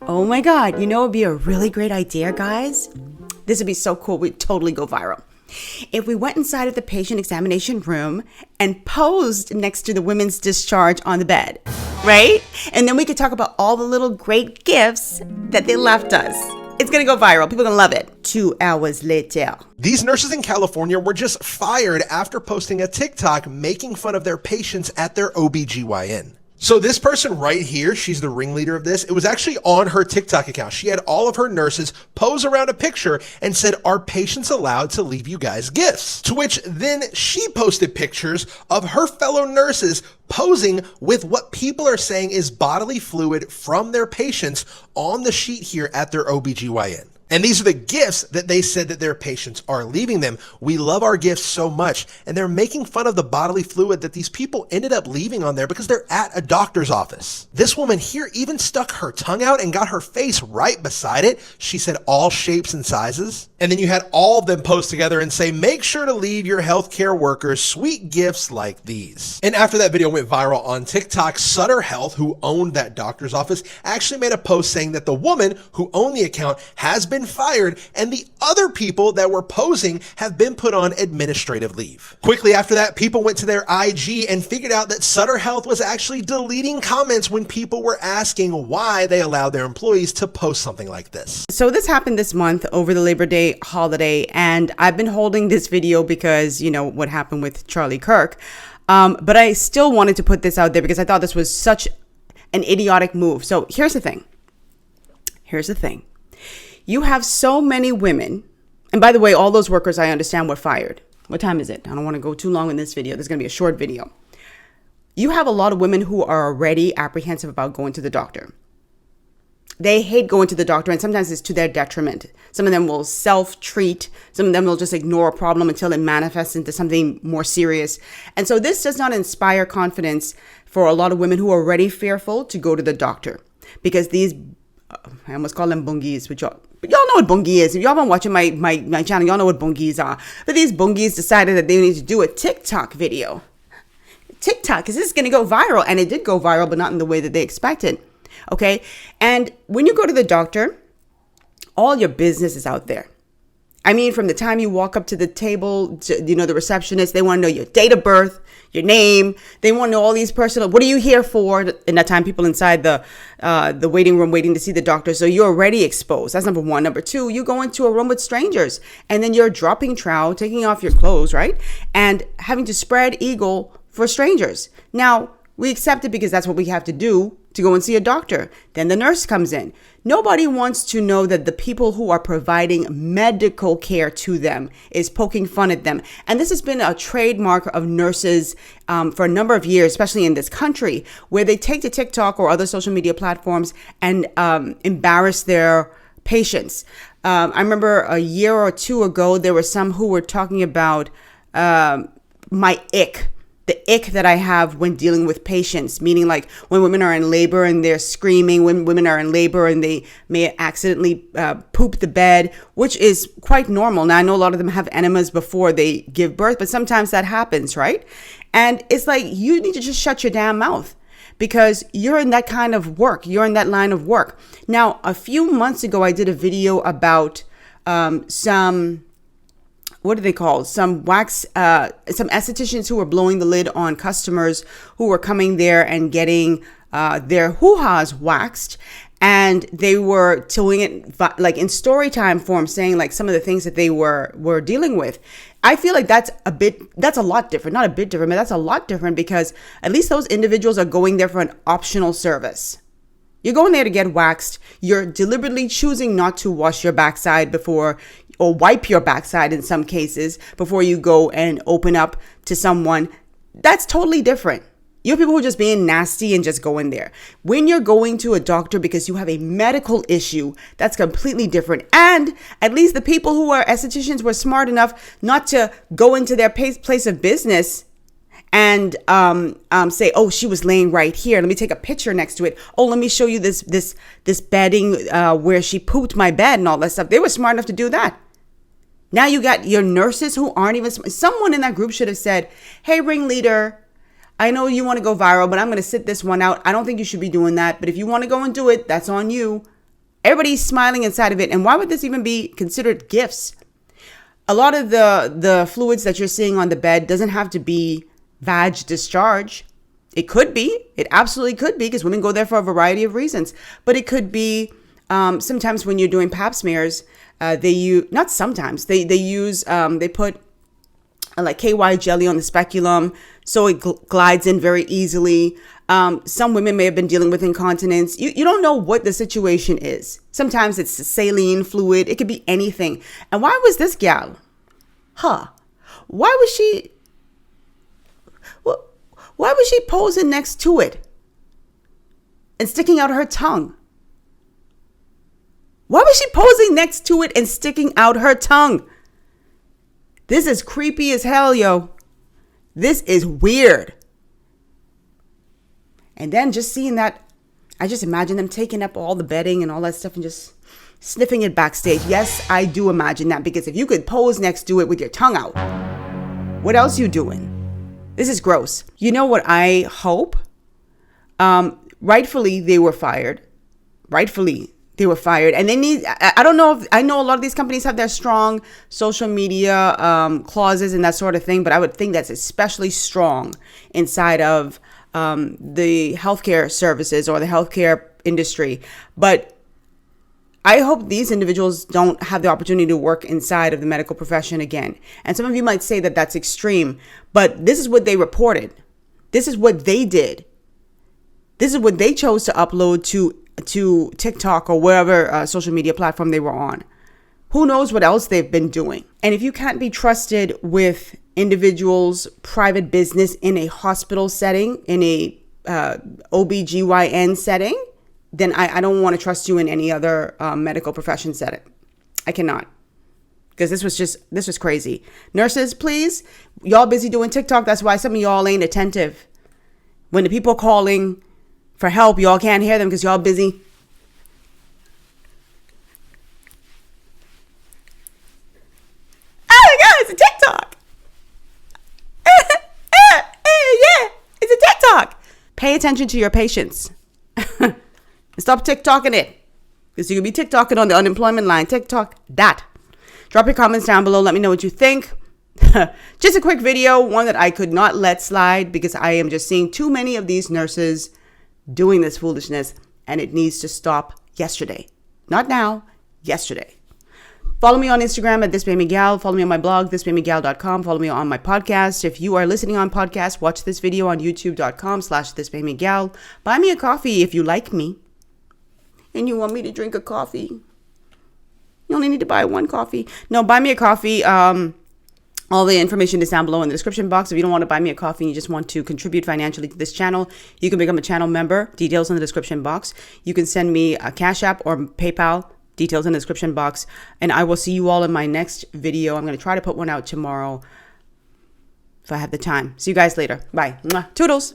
Oh my God, you know what would be a really great idea, guys? This would be so cool. We'd totally go viral. If we went inside of the patient examination room and posed next to the women's discharge on the bed, right? And then we could talk about all the little great gifts that they left us. It's going to go viral. People are going to love it. 2 hours later. These nurses in California were just fired after posting a TikTok making fun of their patients at their OBGYN. So this person right here, she's the ringleader of this. It was actually on her TikTok account. She had all of her nurses pose around a picture and said, "Are patients allowed to leave you guys gifts?" To which then she posted pictures of her fellow nurses posing with what people are saying is bodily fluid from their patients on the sheet here at their OBGYN. And these are the gifts that they said that their patients are leaving them. We love our gifts so much. And they're making fun of the bodily fluid that these people ended up leaving on there because they're at a doctor's office. This woman here even stuck her tongue out and got her face right beside it. She said all shapes and sizes. And then you had all of them post together and say, "Make sure to leave your healthcare workers sweet gifts like these." And after that video went viral on TikTok, Sutter Health, who owned that doctor's office, actually made a post saying that the woman who owned the account has been fired and the other people that were posing have been put on administrative leave. Quickly after that, people went to their IG and figured out that Sutter Health was actually deleting comments when people were asking why they allowed their employees to post something like this. So this happened this month over the Labor Day holiday, and I've been holding this video because, you know, what happened with Charlie Kirk. But I still wanted to put this out there because I thought this was such an idiotic move. So here's the thing. You have so many women, and by the way, all those workers I understand were fired. What time is it? I don't want to go too long in this video. This is going to be a short video. You have a lot of women who are already apprehensive about going to the doctor. They hate going to the doctor, and sometimes it's to their detriment. Some of them will self-treat. Some of them will just ignore a problem until it manifests into something more serious. And so this does not inspire confidence for a lot of women who are already fearful to go to the doctor, because these, I almost call them bungies, but y'all know what bungie is. If y'all been watching my channel, y'all know what bungies are. But these bungies decided that they need to do a TikTok video. TikTok, because this is going to go viral. And it did go viral, but not in the way that they expected. Okay. And when you go to the doctor, all your business is out there. I mean, from the time you walk up to the table, to, you know, the receptionist, they want to know your date of birth, your name. They want to know all these personal, what are you here for? In that time, people inside the waiting room waiting to see the doctor. So you're already exposed. That's number one. Number two, you go into a room with strangers and then you're dropping trowel, taking off your clothes, right? And having to spread eagle for strangers. Now, we accept it because that's what we have to do to go and see a doctor. Then the nurse comes in. Nobody wants to know that the people who are providing medical care to them is poking fun at them. And this has been a trademark of nurses for a number of years, especially in this country, where they take to TikTok or other social media platforms and embarrass their patients. I remember a year or two ago, there were some who were talking about my ick. The ick that I have when dealing with patients, meaning like when women are in labor and they're screaming, when women are in labor and they may accidentally poop the bed, which is quite normal. Now, I know a lot of them have enemas before they give birth, but sometimes that happens, right? And it's like, you need to just shut your damn mouth because you're in that kind of work. You're in that line of work. Now, a few months ago, I did a video about what do they call? Some estheticians who were blowing the lid on customers who were coming there and getting their hoo-has waxed. And they were doing it like in story time form, saying like some of the things that they were dealing with. I feel like that's a lot different, not a bit different, but that's a lot different because at least those individuals are going there for an optional service. You're going there to get waxed. You're deliberately choosing not to wash your backside before, or wipe your backside in some cases, before you go and open up to someone. That's totally different. You have people who are just being nasty and just going there. When you're going to a doctor because you have a medical issue, that's completely different. And at least the people who are estheticians were smart enough not to go into their place of business and say, "Oh, she was laying right here. Let me take a picture next to it. Oh, let me show you this bedding where she pooped my bed," and all that stuff. They were smart enough to do that. Now you got your nurses who aren't even. Someone in that group should have said, "Hey, ringleader, I know you want to go viral, but I'm going to sit this one out. I don't think you should be doing that. But if you want to go and do it, that's on you. Everybody's smiling inside of it. And why would this even be considered gifts? A lot of the fluids that you're seeing on the bed doesn't have to be vag discharge. It could be. It absolutely could be, because women go there for a variety of reasons. But it could be sometimes when you're doing pap smears, they use, not sometimes, they put like KY jelly on the speculum so it glides in very easily. Some women may have been dealing with incontinence. You don't know what the situation is. Sometimes it's saline fluid. It could be anything. And why was this gal? Why was she posing next to it and sticking out her tongue? Why was she posing next to it and sticking out her tongue? This is creepy as hell, yo. This is weird. And then just seeing that, I just imagine them taking up all the bedding and all that stuff and just sniffing it backstage. Yes, I do imagine that, because if you could pose next to it with your tongue out, what else you doing? This is gross. You know what I hope? Rightfully, they were fired. And they need, I don't know if, I know a lot of these companies have their strong social media clauses and that sort of thing, but I would think that's especially strong inside of the healthcare services or the healthcare industry. But I hope these individuals don't have the opportunity to work inside of the medical profession again. And some of you might say that that's extreme, but this is what they reported. This is what they did. This is what they chose to upload to TikTok or wherever social media platform they were on. Who knows what else they've been doing? And if you can't be trusted with individuals' private business in a hospital setting, in a OBGYN setting, then I don't want to trust you in any other medical profession setting. I cannot. Because this was crazy. Nurses, please, y'all busy doing TikTok. That's why some of y'all ain't attentive. When the people calling for help, y'all can't hear them because y'all busy. Oh my God, it's a TikTok. Yeah, it's a TikTok. Pay attention to your patients. Stop TikToking it. Because you can be TikToking on the unemployment line. TikTok that. Drop your comments down below. Let me know what you think. Just a quick video, one that I could not let slide because I am just seeing too many of these nurses doing this foolishness, and it needs to stop yesterday. Not now, yesterday. Follow me on Instagram at ThisBahamianGyal. Follow me on my blog, ThisBahamianGyal.com. Follow me on my podcast. If you are listening on podcast, watch this video on YouTube.com/ThisBahamianGyal. Buy me a coffee if you like me and you want me to drink a coffee. You only need to buy one coffee. No, buy me a coffee. All the information is down below in the description box. If you don't want to buy me a coffee and you just want to contribute financially to this channel, you can become a channel member. Details in the description box. You can send me a CashApp or PayPal. Details in the description box. And I will see you all in my next video. I'm going to try to put one out tomorrow if I have the time. See you guys later. Bye. Mwah. Toodles.